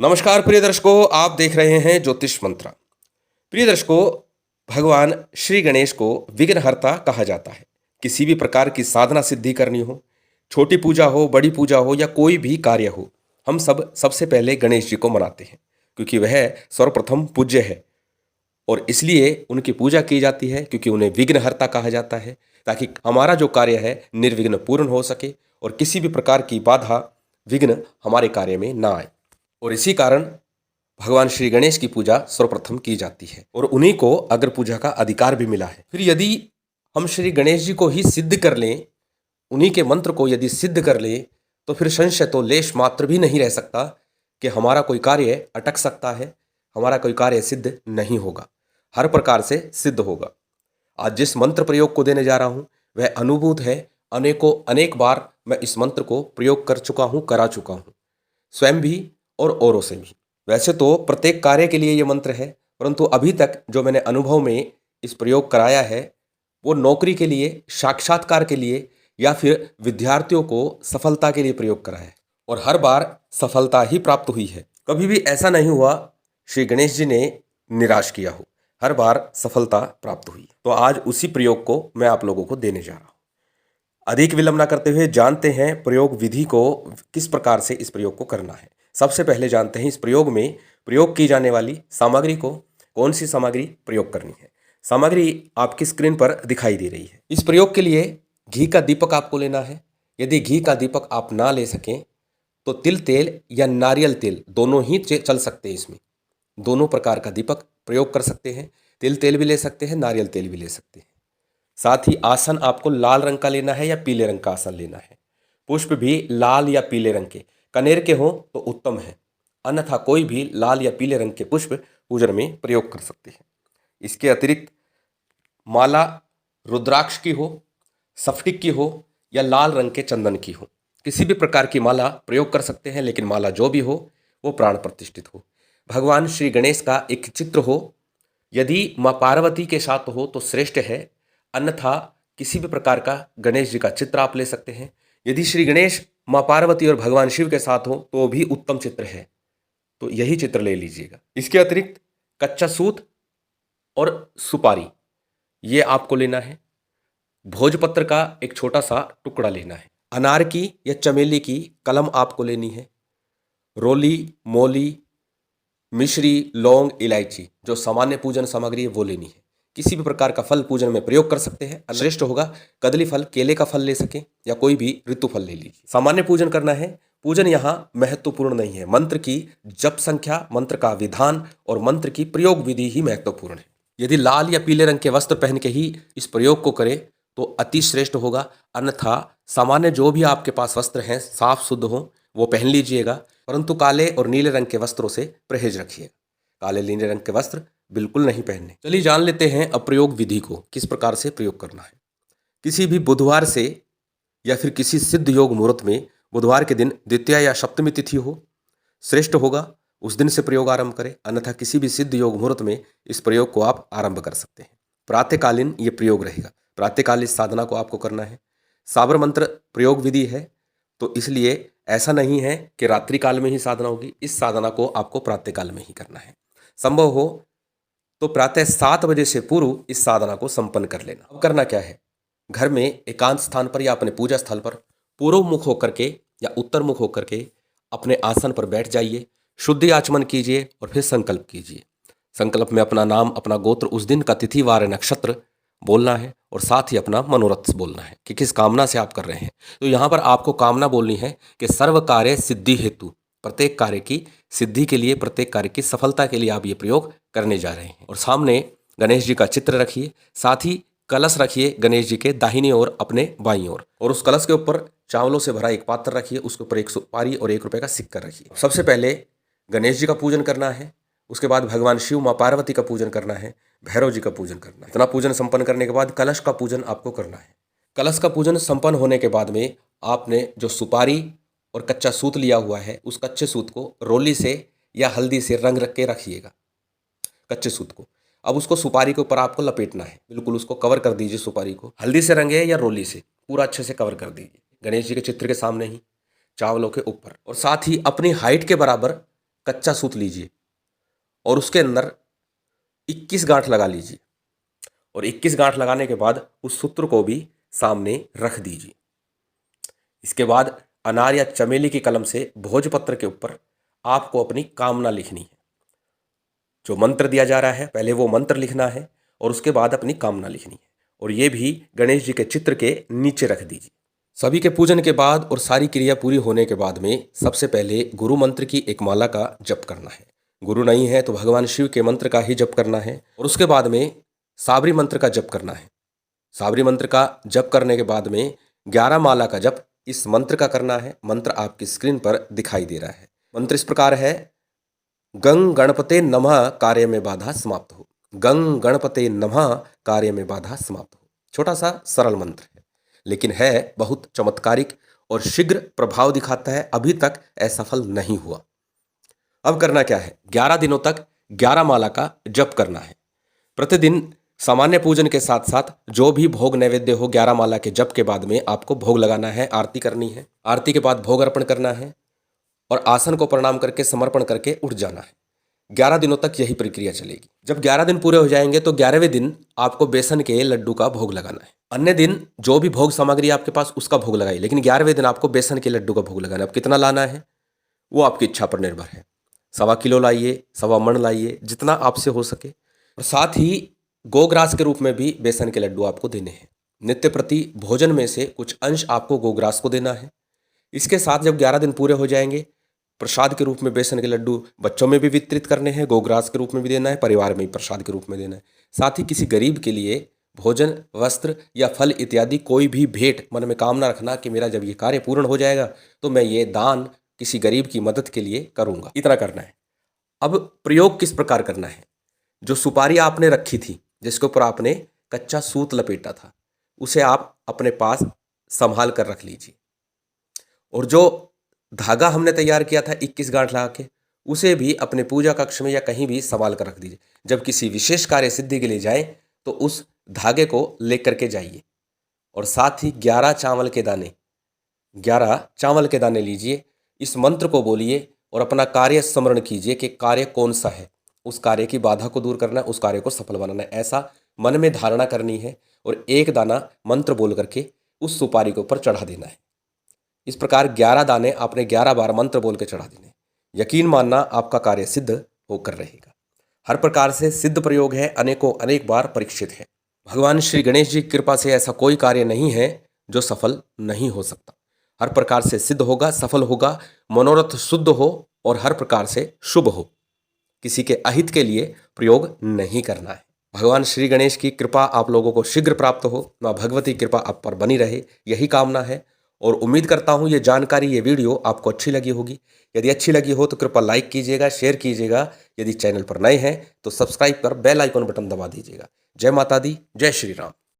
नमस्कार प्रिय दर्शकों, आप देख रहे हैं ज्योतिष मंत्रा। प्रिय दर्शकों, भगवान श्री गणेश को विघ्नहर्ता कहा जाता है। किसी भी प्रकार की साधना सिद्धि करनी हो, छोटी पूजा हो, बड़ी पूजा हो या कोई भी कार्य हो, हम सब सबसे पहले गणेश जी को मनाते हैं, क्योंकि वह सर्वप्रथम पूज्य है। और इसलिए उनकी पूजा की जाती है, क्योंकि उन्हें विघ्नहर्ता कहा जाता है, ताकि हमारा जो कार्य है निर्विघ्न पूर्ण हो सके और किसी भी प्रकार की बाधा, विघ्न हमारे कार्य में ना आए। और इसी कारण भगवान श्री गणेश की पूजा सर्वप्रथम की जाती है और उन्हीं को अग्र पूजा का अधिकार भी मिला है। फिर यदि हम श्री गणेश जी को ही सिद्ध कर लें, उन्हीं के मंत्र को यदि सिद्ध कर लें, तो फिर संशय तो लेश मात्र भी नहीं रह सकता कि हमारा कोई कार्य अटक सकता है, हमारा कोई कार्य सिद्ध नहीं होगा, हर प्रकार से सिद्ध होगा। आज जिस मंत्र प्रयोग को देने जा रहा हूँ वह अनुभूत है। अनेक बार मैं इस मंत्र को प्रयोग कर चुका हूँ, करा चुका हूँ, स्वयं भी और औरों से भी। वैसे तो प्रत्येक कार्य के लिए ये मंत्र है, परंतु अभी तक जो मैंने अनुभव में इस प्रयोग कराया है वो नौकरी के लिए, साक्षात्कार के लिए या फिर विद्यार्थियों को सफलता के लिए प्रयोग करा है और हर बार सफलता ही प्राप्त हुई है। कभी भी ऐसा नहीं हुआ श्री गणेश जी ने निराश किया हो, हर बार सफलता प्राप्त हुई। तो आज उसी प्रयोग को मैं आप लोगों को देने जा रहा हूँ। अधिक विलंब न करते हुए जानते हैं प्रयोग विधि को, किस प्रकार से इस प्रयोग को करना है। सबसे पहले जानते हैं इस प्रयोग में प्रयोग की जाने वाली सामग्री को, कौन सी सामग्री प्रयोग करनी है। सामग्री आपकी स्क्रीन पर दिखाई दे रही है। इस प्रयोग के लिए घी का दीपक आपको लेना है। यदि घी का दीपक आप ना ले सकें तो तिल तेल या नारियल तेल दोनों ही चल सकते हैं। इसमें दोनों प्रकार का दीपक प्रयोग कर सकते हैं। तिल तेल भी ले सकते हैं, नारियल तेल भी ले सकते हैं। साथ ही आसन आपको लाल रंग का लेना है या पीले रंग का आसन लेना है। पुष्प भी लाल या पीले रंग के, कनेर के हो तो उत्तम है, अन्यथा कोई भी लाल या पीले रंग के पुष्प पूजन में प्रयोग कर सकते हैं। इसके अतिरिक्त माला रुद्राक्ष की हो, स्फटिक की हो या लाल रंग के चंदन की हो, किसी भी प्रकार की माला प्रयोग कर सकते हैं, लेकिन माला जो भी हो वो प्राण प्रतिष्ठित हो। भगवान श्री गणेश का एक चित्र हो, यदि माँ पार्वती के साथ हो तो श्रेष्ठ है, अन्यथा किसी भी प्रकार का गणेश जी का चित्र आप ले सकते हैं। यदि श्री गणेश माँ पार्वती और भगवान शिव के साथ हो तो भी उत्तम चित्र है, तो यही चित्र ले लीजिएगा। इसके अतिरिक्त कच्चा सूत और सुपारी ये आपको लेना है। भोजपत्र का एक छोटा सा टुकड़ा लेना है। अनार की या चमेली की कलम आपको लेनी है। रोली, मोली, मिश्री, लौंग, इलायची जो सामान्य पूजन सामग्री है वो लेनी है। किसी भी प्रकार का फल पूजन में प्रयोग कर सकते हैं। श्रेष्ठ होगा कदली फल, केले का फल ले सकें या कोई भी ऋतु फल ले लीजिए। सामान्य पूजन करना है। पूजन यहाँ महत्वपूर्ण नहीं है, मंत्र की जप संख्या, मंत्र का विधान और मंत्र की प्रयोग विधि ही महत्वपूर्ण है। यदि लाल या पीले रंग के वस्त्र पहन के ही इस प्रयोग को करें तो अति श्रेष्ठ होगा, अन्यथा सामान्य जो भी आपके पास वस्त्र हैं साफ शुद्ध हो वो पहन लीजिएगा, परंतु काले और नीले रंग के वस्त्रों से परहेज रखिएगा। काले नीले रंग के वस्त्र बिल्कुल नहीं पहनने। चलिए जान लेते हैं अब प्रयोग विधि को, किस प्रकार से प्रयोग करना है। किसी भी बुधवार से या फिर किसी सिद्ध योग मुहूर्त में, बुधवार के दिन द्वितीया या सप्तमी तिथि हो, श्रेष्ठ होगा उस दिन से प्रयोग आरंभ करें, अन्यथा किसी भी सिद्ध योग मुहूर्त में इस प्रयोग को आप आरंभ कर सकते हैं। प्रातःकालीन ये प्रयोग रहेगा, प्रातःकाल इस साधना को आपको करना है। साबर मंत्र प्रयोग विधि है, तो इसलिए ऐसा नहीं है कि रात्रि काल में ही साधना होगी। इस साधना को आपको प्रातःकाल में ही करना है। संभव हो तो प्रातः 7 बजे से पूर्व इस साधना को संपन्न कर लेना। अब करना क्या है, घर में एकांत स्थान पर या अपने पूजा स्थल पर पूर्व मुख होकर के या उत्तर मुख होकर के अपने आसन पर बैठ जाइए। शुद्धि आचमन कीजिए और फिर संकल्प कीजिए। संकल्प में अपना नाम, अपना गोत्र, उस दिन का तिथि वार नक्षत्र बोलना है और साथ ही अपना मनोरथ बोलना है कि किस कामना से आप कर रहे हैं। तो यहाँ पर आपको कामना बोलनी है कि सर्व कार्य सिद्धि हेतु, प्रत्येक कार्य की सिद्धि के लिए, प्रत्येक कार्य की सफलता के लिए आप ये प्रयोग करने जा रहे हैं। और सामने गणेश जी का चित्र रखिए, साथ ही कलश रखिए गणेश जी के दाहिनी ओर, अपने बाईं ओर, और उस कलश के ऊपर चावलों से भरा एक पात्र रखिए, उसके ऊपर एक सुपारी और 1 रुपये का सिक्का रखिए। सबसे पहले गणेश जी का पूजन करना है, उसके बाद भगवान शिव माँ पार्वती का पूजन करना है, भैरव जी का पूजन करना है। इतना पूजन संपन्न करने के बाद कलश का पूजन आपको करना है। कलश का पूजन संपन्न होने के बाद में आपने जो सुपारी और कच्चा सूत लिया हुआ है, उस कच्चे सूत को रोली से या हल्दी से रंग रख के रखिएगा, कच्चे सूत को। अब उसको सुपारी के ऊपर आपको लपेटना है, बिल्कुल उसको कवर कर दीजिए। सुपारी को हल्दी से रंगे या रोली से पूरा अच्छे से कवर कर दीजिए, गणेश जी के चित्र के सामने ही, चावलों के ऊपर। और साथ ही अपनी हाइट के बराबर कच्चा सूत लीजिए और उसके अंदर 21 गांठ लगा लीजिए और 21 गांठ लगाने के बाद उस सूत्र को भी सामने रख दीजिए। इसके बाद अनार या चमेली की कलम से भोजपत्र के ऊपर आपको अपनी कामना लिखनी है। जो मंत्र दिया जा रहा है पहले वो मंत्र लिखना है और उसके बाद अपनी कामना लिखनी है और ये भी गणेश जी के चित्र के नीचे रख दीजिए। सभी के पूजन के बाद और सारी क्रिया पूरी होने के बाद में सबसे पहले गुरु मंत्र की एक माला का जप करना है। गुरु नहीं है तो भगवान शिव के मंत्र का ही जप करना है और उसके बाद में साबरी मंत्र का जप करना है। साबरी मंत्र का जप करने के बाद में 11 माला का जप इस मंत्र का करना है। मंत्र आपकी स्क्रीन पर दिखाई दे रहा है। मंत्र इस प्रकार है, गंग गणपते नमः कार्य में बाधा समाप्त हो। गंग गणपते नमः कार्य में बाधा समाप्त हो। छोटा सा सरल मंत्र है लेकिन है बहुत चमत्कारिक और शीघ्र प्रभाव दिखाता है। अभी तक असफल नहीं हुआ। अब करना क्या है, 11 दिनों तक 11 माला का जप करना है। प्रतिदिन सामान्य पूजन के साथ साथ जो भी भोग नैवेद्य हो 11 माला के जप के बाद में आपको भोग लगाना है, आरती करनी है। आरती के बाद भोग अर्पण करना है और आसन को प्रणाम करके समर्पण करके उठ जाना है। 11 दिनों तक यही प्रक्रिया चलेगी। जब 11 दिन पूरे हो जाएंगे तो 11वें दिन आपको बेसन के लड्डू का भोग लगाना है। अन्य दिन जो भी भोग सामग्री आपके पास उसका भोग लगाइए, लेकिन 11वें दिन आपको बेसन के लड्डू का भोग लगाना है। अब कितना लाना है वो आपकी इच्छा पर निर्भर है। 1.25 किलो लाइए, 1.25 मन लाइए, जितना आपसे हो सके। और साथ ही गोग्रास के रूप में भी बेसन के लड्डू आपको देने हैं। नित्य प्रति भोजन में से कुछ अंश आपको गोग्रास को देना है। इसके साथ जब 11 दिन पूरे हो जाएंगे प्रसाद के रूप में बेसन के लड्डू बच्चों में भी वितरित करने हैं, गोग्रास के रूप में भी देना है, परिवार में भी प्रसाद के रूप में देना है। साथ ही किसी गरीब के लिए भोजन, वस्त्र या फल इत्यादि कोई भी भेंट मन में कामना रखना कि मेरा जब ये कार्य पूर्ण हो जाएगा तो मैं ये दान किसी गरीब की मदद के लिए करूँगा। इतना करना है। अब प्रयोग किस प्रकार करना है, जो सुपारी आपने रखी थी जिसके ऊपर आपने कच्चा सूत लपेटा था उसे आप अपने पास संभाल कर रख लीजिए और जो धागा हमने तैयार किया था 21 गांठ लगा के उसे भी अपने पूजा कक्ष में या कहीं भी संभाल कर रख दीजिए। जब किसी विशेष कार्य सिद्धि के लिए जाए तो उस धागे को लेकर के जाइए और साथ ही 11 चावल के दाने 11 चावल के दाने लीजिए। इस मंत्र को बोलिए और अपना कार्य स्मरण कीजिए कि कार्य कौन सा है, उस कार्य की बाधा को दूर करना है, उस कार्य को सफल बनाना है, ऐसा मन में धारणा करनी है और एक दाना मंत्र बोल करके उस सुपारी के ऊपर चढ़ा देना है। इस प्रकार 11 दाने आपने 11 बार मंत्र बोल के चढ़ा देने। यकीन मानना आपका कार्य सिद्ध होकर रहेगा। हर प्रकार से सिद्ध प्रयोग है, अनेकों अनेक बार परीक्षित है। भगवान श्री गणेश जी की कृपा से ऐसा कोई कार्य नहीं है जो सफल नहीं हो सकता। हर प्रकार से सिद्ध होगा, सफल होगा, मनोरथ शुद्ध हो और हर प्रकार से शुभ हो। किसी के अहित के लिए प्रयोग नहीं करना है। भगवान श्री गणेश की कृपा आप लोगों को शीघ्र प्राप्त हो, माँ भगवती कृपा आप पर बनी रहे, यही कामना है। और उम्मीद करता हूँ ये जानकारी, ये वीडियो आपको अच्छी लगी होगी। यदि अच्छी लगी हो तो कृपया लाइक कीजिएगा, शेयर कीजिएगा। यदि चैनल पर नए हैं तो सब्सक्राइब कर बेल आइकन बटन दबा दीजिएगा। जय माता दी, जय श्री राम।